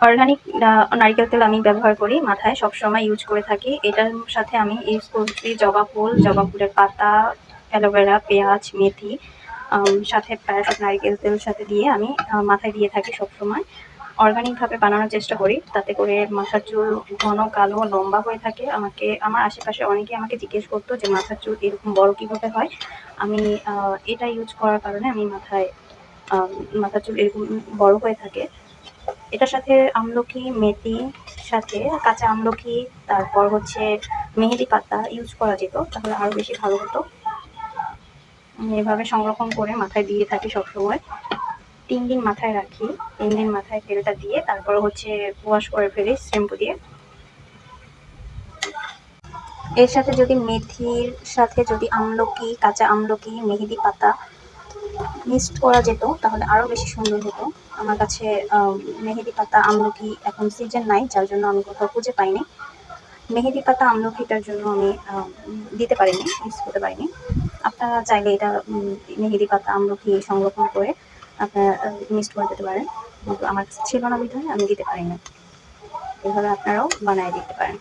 Organic নারিকেল তেল আমি ব্যবহার করি, মাথায় সবসময় ইউজ করে থাকি। এটার সাথে আমি ইউজ করছি জবা ফুল, জবা ফুলের পাতা, অ্যালোভেরা, পেঁয়াজ, মেথি, সাথে প্যারাশুট নারিকেল তেল সাথে দিয়ে আমি মাথায় দিয়ে থাকি সবসময়। অর্গানিকভাবে বানানোর চেষ্টা করি, তাতে করে মাথার চুল ঘন কালো লম্বা হয়ে থাকে। আমার আশেপাশে অনেকে আমাকে জিজ্ঞেস করতো যে মাথার চুল এরকম বড় কীভাবে হয়। আমি এটা ইউজ করার কারণে আমি মাথার চুল এরকম বড় হয়ে থাকে। এটার সাথে আমলকি, মেথি, সাথে কাঁচা আমলকি, তারপর হচ্ছে মেহেদি পাতা ইউজ করা যেত, তাহলে আরো বেশি ভালো হতো। এভাবে সংরক্ষণ করে মাথায় দিয়ে থাকি সবসময়। 3 দিন মাথায় রাখি, 3 দিন মাথায় তেলটা দিয়ে তারপর হচ্ছে ওয়াশ করে ফেলি শ্যাম্পু দিয়ে। এর সাথে যদি মেথির সাথে যদি আমলকি, কাঁচা আমলকি, মেহেদি পাতা মিক্সড করা যেত তাহলে আরো বেশি সুন্দর হতো। আমার কাছে মেহেদি পাতা, আমলকি এখন সিজন নাই, যার জন্য আমি কোথাও খুঁজে পাইনি। মেহেদি পাতা, আমলকিটার জন্য আমি দিতে পারিনি, মিক্স করতে পারিনি। আপনারা চাইলে এটা মেহেদি পাতা, আমলকি সংরক্ষণ করে আপনারা মিক্সড করে দিতে পারেন, কিন্তু আমার কাছে ছিল না বিধায় আমি দিতে পারিনি। এভাবে আপনারাও বানিয়ে দিতে পারেন।